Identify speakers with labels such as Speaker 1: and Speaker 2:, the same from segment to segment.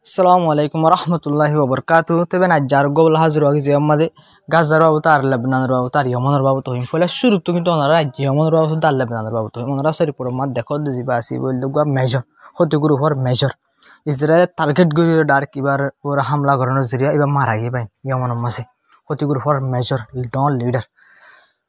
Speaker 1: Assalamu alaikum warahmatullahi wabarakatuh. Tebe na jargo bol hazır wagi ziyamade Gaza babu tar Lebanon babu tar Yemen babu to infole shuru tu kinto onara Yemen babu tar Lebanon babu to onara sari puro mad dekho de zibasi bol dogwa measure hoti guru for measure Israel target guru dar kibar ora hamla korono zuriya iba mara ge bai Yemen mase hoti guru for measure don leader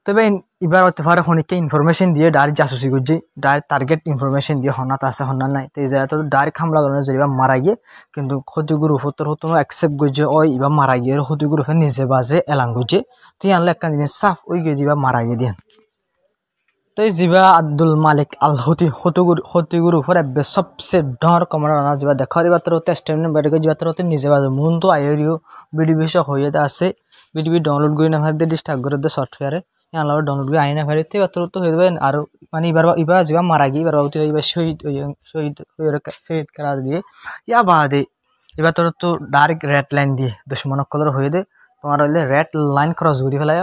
Speaker 1: তবে এবার অতফারে খনিকে information দিয়ে direct জাসুসি করছে direct target information দিয়ে হন্না তাসে হন্না নাই তো এই জায়গাটা তো ডাইরেক্ট হামলা করানো যাইবা মারা গিয়ে কিন্তু ক্ষতিগুরু হতর হতো অ্যাকসেপ্ট করছে ওই ইবা মারা গিয়ে ক্ষতিগুরু ফের নিজে বাজে এলাং করছে তুই আনলে একটা জিনিস সাফ ওই গিয়ে দিবা মারা গিয়ে দিয়ে তো জিবা আব্দুল মালিক আল হতি হতিগুরু ফর এবে সবসে ডর কমান্ডার না জিবা দেখার এবার তোর টেস্টমেন্ট বেড়ে জিবা তোর নিজে বাজে মন তো আইরিও বিডিবি সহ হয়ে আছে বিডিবি ডাউনলোড করে না ভার দিয়ে ডিস্টার্ব করে দে সফটওয়্যারে ইয়ালা ডাউনলোড করে আইনা ভারিতে বাতর তো হয়ে যাবে আর মানে এবার জিবা মারা গিয়ে এবার বাবুতে এবার শহীদ করার দিয়ে ইয়া বাদে এবার তোর তো ডাইরেক্ট রেড লাইন দিয়ে দুশ্মন কলর হয়ে দে তোমার হইলে রেড লাইন ক্রস করে ফেলায়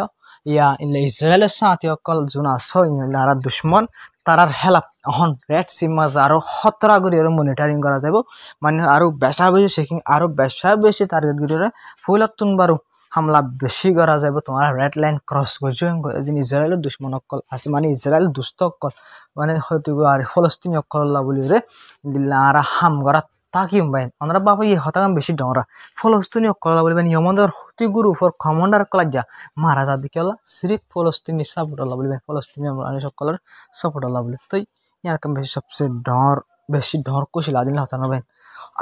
Speaker 1: ইয়া ইসরায়েলের সাথে অকল যোন আছো আর দুশ্মন তারার হেল্প এখন রেড সিমাজ আরো খতরা করে মনিটরিং করা যাব মানে আরো বেশা বেশি চেকিং আরো বেশা বেশি টার্গেট করে ফুলতুন বারো হামলা বেশি করা যাব তোমার রেড লাইন ক্রস করছে ইসরায়েলের দুশ্মন অকল আছে মানে ইসরায়েল দুষ্ট অকল মানে হয়তো আর ফলস্তিনি অকল বলি রে দিল্লা আর হাম করা তাকিম বাইন ওনারা বাবা এই হতাকাম বেশি ডরা ফলস্তিনি অকল বলবেন ইয়মনদের হতিগুরু ফর কমান্ডার কলা যা মারা যা দিকে সিরিফ ফলস্তিনি সাপোর্ট আল্লাহ বলবেন ফলস্তিনি সকলের সাপোর্ট আল্লাহ বলে তো ইয়ার কাম বেশি সবচেয়ে বেশি ডর কুশিল আদিন হতানো বাইন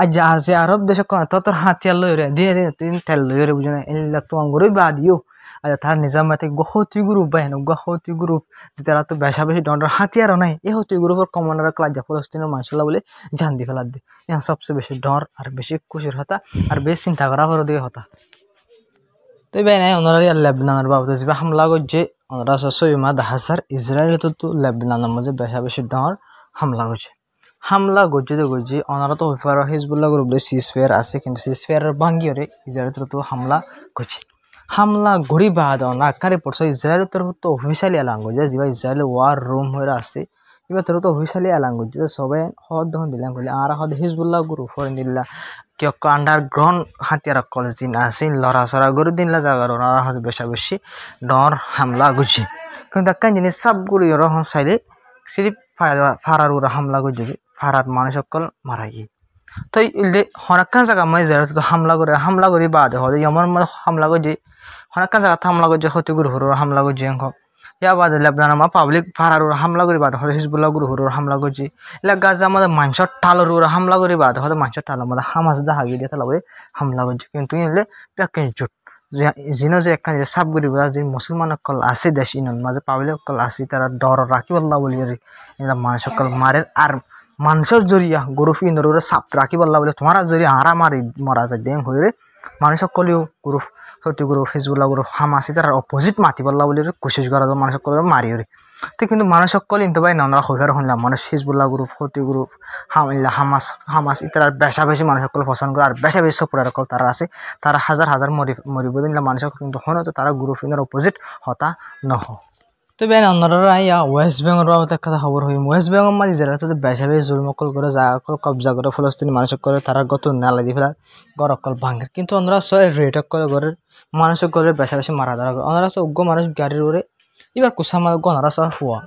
Speaker 1: আজ যে আরব দেশ তোর হাতিয়ার লইরে দিনে দিনে তিন তেল লইরে বুঝে এলা তো আঙ্গুরই বা দিও আর তার নিজামাতে গহতি গ্রুপ বাইন গহতি গ্রুপ যে তারা তো বেশা বেশি ডর হাতিয়ারও নাই এই হতি গ্রুপের কমান্ডার ক্লাস যা ফলস্তিনের মানুষলা বলে জান দি ফেলা দি ইহা সবচেয়ে বেশি ডর আর বেশি খুশির হতা আর বেশি চিন্তা করা করে দিয়ে হতা তো ভাই নাই ওনারা লেবনানের বাবদ যে হামলা করছে ওনারা 6,000 ইসরায়েল তো লেবনানের মধ্যে বেশা বেশি ডর হামলা গজ্জে ওনারা তো হইফার হিজবুল্লাহ গ্রুপে সিজফায়ার আছে কিন্তু সিজফায়ারের ভাঙ্গিরে ইসরায়েল তো হামলা করছে হামলা গড়ি বাদ নাকারে পড়ছে ইসরায়েল তরফ তো অফিসিয়ালি এলান করছে যে ইসরায়েল ওয়ার রুম হয়ে আছে এবার তোর তো অফিসিয়ালি এলান করছে সবাই হদ দহন দিলাম করলে আর হদ হিজবুল্লাহ গ্রুপ হয়ে দিল্লা কিয় আন্ডারগ্রাউন্ড হাতিয়ার কলেজ দিন আছে লড়াচড়া করে দিনলা জায়গার ওনারা হয়তো বেশা বেশি ডর হামলা করছে কিন্তু একটা জিনিস সবগুলি রহন সাইডে সিরিফ ফারার ওরা হামলা করছে ফারাত মানুষ সকল মারা গিয়ে তো ইলে হনাক্কান জায়গা মাই যায় তো হামলা করে বাদে হলে এমন হামলা করছে হনাক্কান জায়গা হামলা করছে হতে গুরু হরো হামলা করছে ইয়া বাদে লেবনান মা পাবলিক ফারার ওরা হামলা করে বাদে হলে হিজবুল্লাহ গুরু হরো হামলা করছে এলা গাছ আমাদের মানুষের টালর ওরা হামলা করে বাদে হলে মানুষের টাল আমাদের হামাজ দা হাগিয়ে দিয়ে তাহলে হামলা করছে কিন্তু ইলে প্যাকেজ জুট যিনি যে একখান সাপ করি যে মুসলমান সকল আছে দেশ ইন মাঝে পাবলিক সকল আছে তারা ডর রাখি পাল্লা বলি মানুষ সকল মারে আর মানুষের জরিয়া গরু ফিনরে সাপ রাখি পাল্লা বলে তোমার জরিয়া হারা মারি মরা যায় ডেং হয়ে মানুষ সকলেও গরু সত্যি গরু ফেসবুল্লাহ গরু হামাসি তার অপোজিট মাতি পাল্লা বলে কোশিশ করা মানুষ সকল মারি ওরে তো কিন্তু মানুষ সকল কিন্তু ভাই নানা হইবার শুনলাম মানুষ হিজবুল্লাহ গ্রুপ হতি গ্রুপ হামাস ইতার বেশা বেশি মানুষ সকল পছন্দ করে আর বেশা বেশি সপোর্টার সকল তারা আছে তারা হাজার মরিব দিনলা মানুষ কিন্তু হন তো তারা গ্রুপ ইনার অপোজিট হতা নহ তো বেন অন্যরা ইয়া ওয়েস্ট বেঙ্গল বাবদ একটা খবর হই ওয়েস্ট বেঙ্গল মানে জেলাতে বেশা বেশি জুলমকল করে জায়গা কবজা করে ফলস্তিনি মানুষ করে তারা গত নালা দিয়ে ফেলার গরকল ভাঙে কিন্তু অন্যরা রেট করে ঘরের মানুষ করে বেশা বেশি মারা ধরা করে অন্যরা উগ্র মানুষ গাড়ির ওরে এবার কুসামা গনারা সব ফুয়া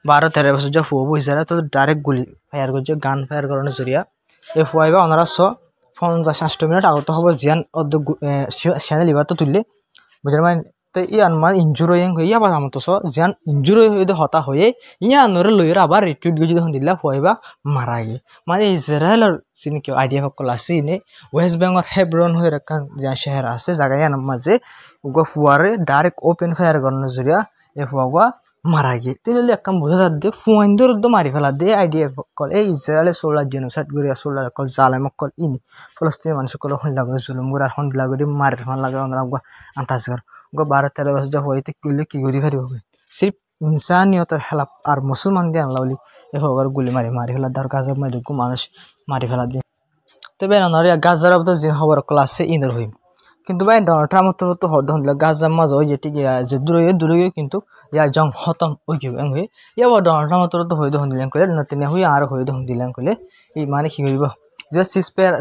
Speaker 1: 12-13 বছর যে ফুয়া বসে তো ডাইরেক্ট গুলি ফায়ার করছে গান ফায়ার করানোর জরিয়া এই ফুয়াইবা ওনারা 50-60 মিনিট আগত হব জিয়ান সেনে লিবার তো তুললে বুঝলেন মানে তো ইয়ান মানে ইঞ্জুর হয়ে ইয়া বা আমার তো জিয়ান ইঞ্জুর হয়ে হতা হয়ে ইয়া আনরে লইয়ের আবার রিট্রিট গিয়ে যখন দিলা ফুয়াইবা মারা গিয়ে মানে ইসরায়েলের চিনি কেউ আইডিয়া সকল আছে নে ওয়েস্ট বেঙ্গল হেব্রন হয়ে রাখা যে শহর আছে জায়গায় মাঝে উগা ফুয়ারে ডাইরেক্ট ওপেন ফায়ার করানোর জরিয়া এ ফুয়া মারা গিয়ে তাহলে এক কাম বোঝা যাচ্ছে ফুয়াইন্দর মারি ফেলা দিয়ে আইডিয়া কল এই ইসরায়েলের সোলার জেনোসাইড করিয়া সোলার কল জালেম কল ইনি ফলস্তিনি মানুষ সকল হন্ডা করে জুলুম করে আর হন্ডা করে মারি ফেলা লাগে ওনারা আন্তাজ কর 12-13 বছর যা হইতে কিলে কি গরি খারি হবে সির্ফ ইনসানিয়তের হেলাপ আর মুসলমান দিয়ে আনলা বলি এ হোক গুলি মারি ফেলা দর গাছ মানুষ মারি ফেলা দিয়ে তবে ওনারা গাজার যে খবর কল আছে ইন্দর হইম কিন্তু ভাই ডোনাল্ড ট্রাম্প তো হদ হন্দিলা গাজার মাঝে ওই যেটি যে দূরে কিন্তু ইয়া জং হতম ওই হয়ে ইয়াবার ডোনাল্ড ট্রাম্প তো হইতে হন্দিলাম কলে নতুন হয়ে আর হইতে হন্দিলাম কলে এই মানে কি হইব যে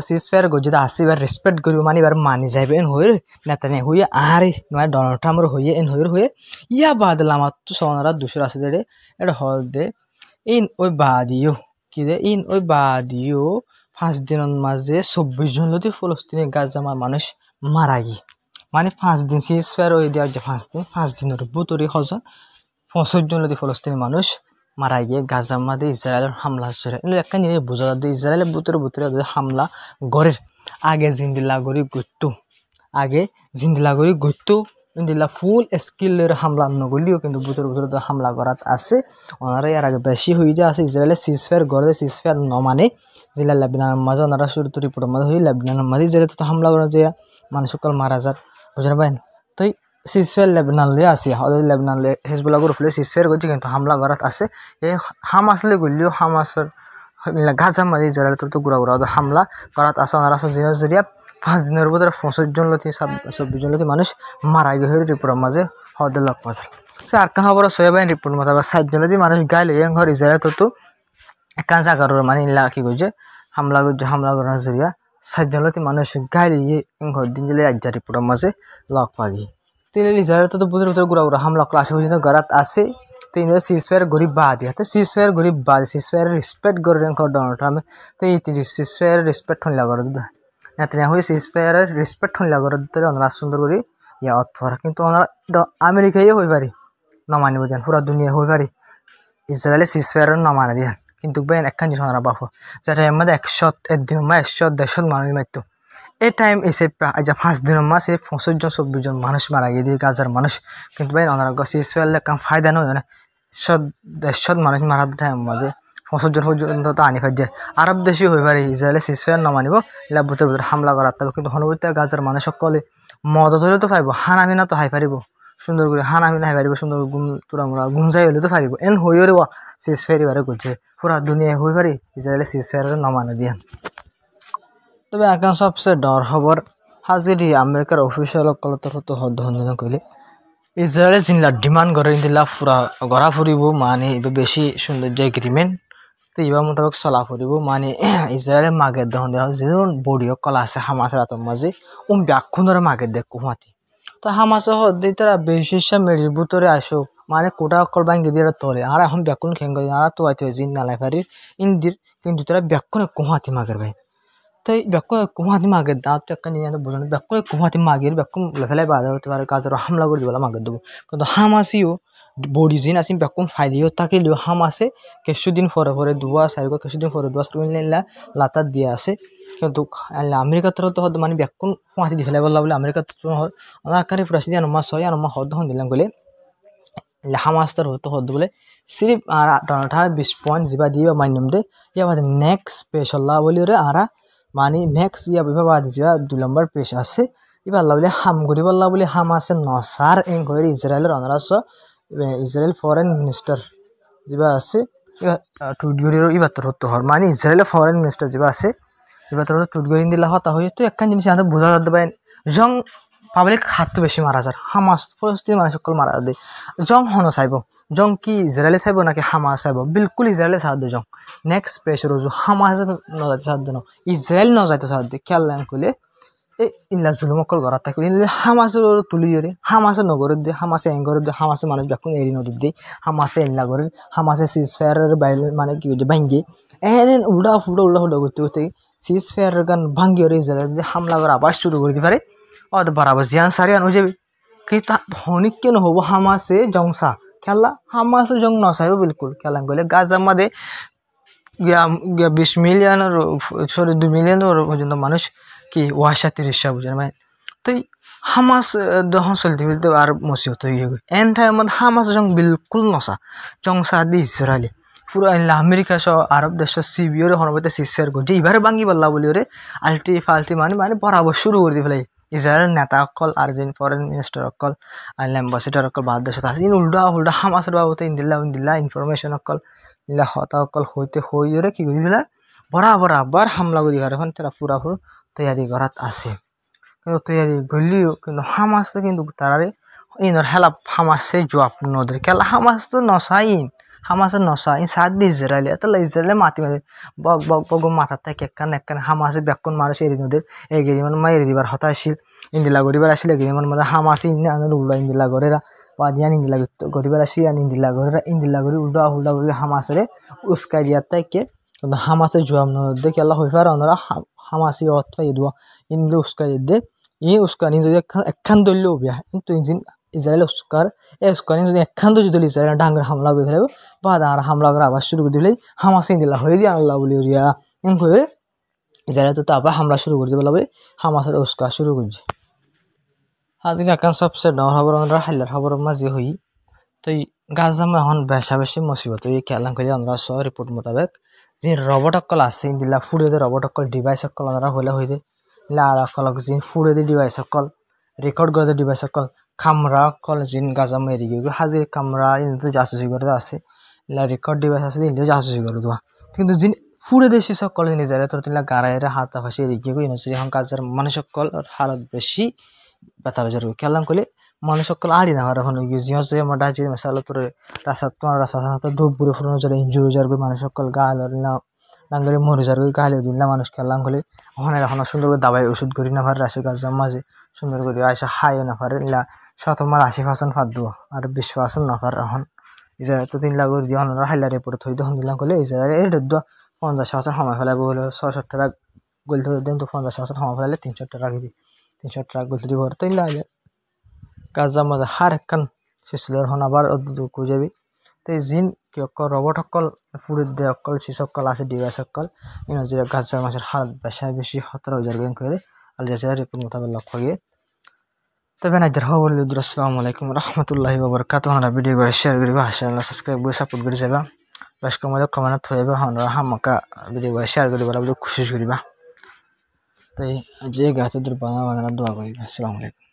Speaker 1: সিজফায়ার গো যদি আসিবার রেসপেক্ট করিব মানিবার মানি যাইবে এন হয়ে নেতানে হয়ে আরে নয় ডোনাল্ড ট্রাম্পর হয়ে এন হয়ে ইয়া বাদলাম তো সোনারা দুশোর আছে দে এটা হল দে ইন ওই বাদিও কি দে ইন ওই বাদিও 5 দিনের মাঝে 24 জন লতি ফলস্তিনি গাজামার মানুষ মারা গিয়ে মানে 5 দিন সিজফায়ার ওই দেওয়া যে 5 দিনের বুতরি হজন 65 জন লতি ফলস্তিনি মানুষ মারা গিয়ে গাজার মাঝে ইসরায়েলের হামলা হচ্ছে একটা জিনিস বোঝা যাচ্ছে ইসরায়েলের বুতরে হামলা গড়ের আগে জিন্দিলা গড়ি গইতো ইন্দিলা ফুল স্কিলের হামলা নগলিও কিন্তু বুতরে হামলা করাত আছে ওনারা এর আগে বেশি হয়ে যায় আছে ইসরায়েলের সিজফায়ার গড়ে সিজফায়ার নমানে জিলা লেবাননের মাঝে ওনারা শুরু রিপোর্টের মাঝে হয়ে লেবাননের মাঝে ইসরায়েল তো হামলা করা যায় মানুষ সকল মারা যার বুঝলেন ভাই তো সিজফায়ার লেবানন লয়ে আছে ওদের লেবানন লয়ে হিজবুল্লাহ গ্রুপ লয়ে সিজফায়ার করছে কিন্তু হামলা করাত আছে এই হামাস লয়ে গলিও হামাসের গাজার মাঝে ইসরায়েল তো গুড়া হামলা করাত আছে ওনারা জিনিস জড়িয়া 5 দিনের ভিতরে 65 জন লতি 26 জন লতি মানুষ মারা গিয়ে রিপোর্টের মাঝে হদের লক পাজার সে আর কান খবর সবাই রিপোর্ট মোতাবেক 60 জন লতি মানুষ গাইলে ঘর ইসরায়েল তো একান জায়গার মানে ইলা কি কইছে হামলা করার জরিয়া 60 জন লতি মানুষ গাইলে ঘর দিন দিলে এক রিপোর্টের মাঝে লক পাগি তিন ইসরায়েল তো ভিতরে গুড়া হামলা করে আসে পর্যন্ত গরাত আছে তিন সিজফায়ার গরিব বাদি হাতে সিজফায়ার গরিব বাদি সিজফায়ার রেসপেক্ট করে ডোনাল্ড ট্রাম্প তো এই সিজফায়ার রেসপেক্ট হইলা করে নেতানিয়াহু হয়ে সিজফায়ারের রেসপেক্ট হইলা করে দিতে ওনারা সুন্দর করে ইয়া অর্থরা কিন্তু ওনারা আমেরিকায় হই পারি নমানিব দেন পুরা দুনিয়া হই পারি ইসরায়েলে সিজফায়ার নমানা দিয়ান কিন্তু বেন একখান জিনিস ওনারা বাফো যেটা এর মধ্যে 100 দিন 100 মানুষ মারতো এই টাইম এসে আজ 5 দিনের মাসে 65 জন 24 জন মানুষ মারা গিয়ে দিয়ে গাজার মানুষ কিন্তু বেন ওনারা সিজফায়ার কাম ফায়দা নয় না 100 মানুষ মারা টাইম মাঝে 65 জন পর্যন্ত তো আনি ফাই যায় আরব দেশই হয়ে পারে ইসরায়েলে সিজফায়ার নমানিব এলা ভিতরে হামলা করার তবে কিন্তু হনবর্তী গাজার মানুষ সকলে মদ ধরে তো পাইব হানামি না তো হাই পারিব সুন্দর করে হানামি না হাই পারিব সুন্দর তোরা মোরা গুমজাই হলে তো পারিব এন হইও রে সিজফায়ার বারে করছে পুরা দুনিয়া হয়ে পারি ইসরায়েলে সিজফায়ার নমানো দিয়ান তবে এখন সবচেয়ে ডর খবর হাজিরি আমেরিকার অফিসিয়াল কলতরত হদ্দিন কইলে ইসরায়েলের জিনলা ডিমান্ড করে দিলা পুরা গড়া ফুরিব মানে এবার বেশি সৌন্দর্য এগ্রিমেন্ট তো এবার মোটামুটি চলা ফুরিব মানে ইসরায়েলের মাগের দেখুন যেমন বডিও কলা আছে হামাসের আতর মাঝে ব্যাক্ষণের মাগের দেখ কুমাতি তো হামাসে হদ্দি তারা বেশি মেরির ভিতরে আসো মানে কোটা অকল ভাঙ্গি দিয়ে তোলে আর এখন ব্যাক্ষণ খেঙ্গ আর তো আইতে জিন নালাই ফারির ইন্দির কিন্তু তারা ব্যাক্ষণে কুমাতি মাগের ভাই তো ব্যাকুম কুমাতি মাগের দাঁত তো একটা জিনিস বোঝানো ব্যাকুম কুমাতি মাগের ব্যাকুম ফেলাই বাধা হতে পারে গাছের হামলা করে দিবলা মাগের দেবো কিন্তু হামাসিও বডি জিন আসি ব্যাকুম ফাইলিও থাকিলেও হামাসে কিছুদিন পরে দুয়া সারিব কিছুদিন পরে দুয়া সারি লাতার দিয়ে আছে কিন্তু আমেরিকার তরফ তো মানে ব্যাকুম ফাঁসি দি ফেলাই বললা বলে আমেরিকার অনাকারে পুরা সিদি আনমা ছয় আনমা হদ হন দিলাম বলে হামাস তরফ তো হদ বলে সিরিফ আর 20 পয়েন্ট যা দিয়ে মান্যম দে ইয়া বাদে নেক্সট স্পেশাল বলি রে আর মানে নেক্সট ইয়া বিভাগ যা 2 নম্বর পেশ আছে এবার বলে হাম করি বললা বলে হামাসে নসার এং করে ইসরায়েলের অনারাস ইসরায়েল ফরেন মিনিস্টার যা আছে টুটগরির এবার তোর হতে হর মানে ইসরায়েলের ফরেন মিনিস্টার যা আছে এবার তোর টুটগরি দিলা হতা হয়ে তো একটা জিনিস আমাদের বোঝা যাতে পারেন জং পাবলিক হাত বেশি মারা যায় হামাস পরিস্থিতি মানুষ সকল মারা যায় জং হন চাইব জং কি ইসরায়েলে চাইব নাকি হামাস চাইব বিলকুল ইসরায়েলে সাহায্য জং নেক্সট পেশ রোজ হামাস নজাইতে সাহায্য ন ইসরায়েল নজাইতে সাহায্য খেয়াল করলে এই ইনলা জুলুমকল ঘর থাকলে হামাসের তুলি ধরে হামাসে নগরের দিয়ে হামাসে এঙ্গরের দিয়ে হামাসে মানুষ ব্যাকুন এরি নদীর দিয়ে হামাসে ইনলা করে হামাসে সিজফায়ারের বাইরে মানে কি ভাঙ্গি এন উল্টা করতে করতে সিজফায়ারের গান ভাঙ্গি ওরে ইসরায়েল হামলা করে আবার শুরু করে দিতে পারে অত বরাবর জিয়ান সারি আনো যাবে কিন্তু ধনিক কেন হব হামাসে জংসা খেলা হামাসে জং নসাইব বিলকুল খেলা গেলে গাজার মধ্যে 20 মিলিয়নের 2 মিলিয়নের পর্যন্ত মানুষ কি 30 বুঝেন ভাই তো হামাস যখন চলতে ফেলতে আর মসিবত হয়ে গেল এন টাইমত হামাস জং বিলকুল নসা জংসা দি ইসরায়েলি পুরো আমেরিকা সহ আরব দেশ সিবিওরে হনবতে সিজফায়ার করছে এবারে ভাঙ্গি পাল্লা বলি ওরে আলটি ফাল্টি মানে বরাবর শুরু করে দিয়ে ফেলাই ইসরায়েলের নেতা অকল আর যেন ফরেন মিনিস্টার অকল অ্যাম্বাসেডার অকল বাদ দেশত আছে উল্টা হামাসের বাবতে ইন্দিল্লা ইনফরমেশন অকল ইলা হতা অকল হইতে হইরে কি করি ফেলা বরাবর আবার হামলা করি এখন তারা পুরাপুর তৈয়ারি করাত আছে কিন্তু তৈয়ারি গলিও কিন্তু হামাসে কিন্তু তারারে ইনর হেলা হামাসে জবাব নদরে খেলা হামাস তো নসাইন হামাসের নসা ইন সাত দিয়ে ইসরায়েল তাহলে ইসরায়েলে মাতি মাতি বক বক বক মাথার থেকে একখান হামাসে বেক্ষণ মানুষ এরি নদের এগিয়ে মানে মা এরি দিবার হতাশীল ইন্দিলা গরিবার আসলে এগিয়ে মানে মধ্যে হামাসে ইন্দি আনার উল্লা ইন্দিলা গরেরা পাদিয়ান ইন্দিলা গরিবার আসি আন ইন্দিলা গরেরা ইন্দিলা গরি উল্টা উল্টা উল্টা হামাসেরে উস্কাই দিয়ার থেকে হামাসের জুয়াম নদে কেলা হয়ে পারে ওনারা হামাসি অর্থ ইদুয়া ইন্দি উস্কাই দে ই উস্কানি যদি একখান দলীয় বিয়া কিন্তু ইঞ্জিন ইসরায়েল উস্কার এই উস্কানি যদি একখান যদি ইসরায়েল ডাঙ্গর হামলা করে ফেলবে বা আর হামলা করে আবার শুরু করে দিলেই হামাসে দিলা হয়ে দিয়ে আল্লাহ বলি রিয়া এম করে ইসরায়েল তো আবার হামলা শুরু করে দেবে বলে হামাসের উস্কা শুরু করছে আজকে এখন সবচেয়ে ডর খবর আমরা হাইলার খবর মাঝে হই তো গাজা এখন বেশা বেশি মুসিবত এই খেলা করে আমরা সব রিপোর্ট মোতাবেক যে রবট অকল আছে ইন্দিলা ফুড়ে দে রবট অকল ডিভাইস অকল আমরা হলে হয়ে দে লাল অকল যে ফুড়ে দে ডিভাইস অকল রেকর্ড করে দে ডিভাইস অকল খামরা অকল জিন গাজা মেরি গিয়ে হাজির খামরা ইন্দিতে জাসুসি করে আছে লা রেকর্ড ডিভাইস আছে ইন্দিতে জাসুসি করে দেওয়া কিন্তু জিন ফুড়ে দে সে সকল নিজের তোর তিনলা গাড়াইরে হাত ফাঁসি এদিকে গিয়ে ইনসি এখন কাজের মানুষ সকল হালত বেশি ব্যথা বেজার খেলাম করলে মানুষ সকল আড়ি না এখন জিও যে আমার ডাজি মশালা তোর রাস্তা তোমার রাস্তা ডুব বুড়ে ফুরানো যারা ইঞ্জুরি যার মানুষ সকল গাল ডাঙ্গরে মরে যার গালে দিন না মানুষ খেলাম করলে ওখানে এখন সুন্দর করে দাবাই ওষুধ করি না পারে রাশি গাছ মাঝে সুন্দর করে আইসা হাইও না পারে শতমার 80% ফাঁদ দেবো আর 20% না পারে এখন এই জায়গায় তো 3 লাখ করে দিয়ে আমরা হাইলার রিপোর্ট থই তখন দিলাম করলে এই জায়গায় এর 50% সময় ফেলাবো হলো 600 টাকা গোল ধরে দেন তো 50% সময় ফেলালে 300 টাকা রাখি দিই 300 টাকা গোল দিব তো লাগে গাজা মাঝে হার একখান শিশিলের হন আবার কই যাবি তো এই জিন কি অকল রবট অকল ফুড়ে দে অকল সে সকল আছে ডিভাইস অকল ইনো যে গাজা মাছের হাত বেশা বেশি 17,000 গেম করে আল জাজিরা রিপোর্ট মোতাবেক লক্ষ্য গিয়ে তবে না যারা বলি আসসালামু আলাইকুম রহমতুল্লাহি ওয়া বারাকাতুহু আমরা ভিডিও করে শেয়ার করিবা চ্যানেল সাবস্ক্রাইব করে সাপোর্ট করে যাবা বেশ কমে কমেন্ট থইবা আমরা হামাকা ভিডিও করে শেয়ার করিবা খুশি করিবা তাই যে গাছে দূর বানা দোয়া করি আসসালামু আলাইকুম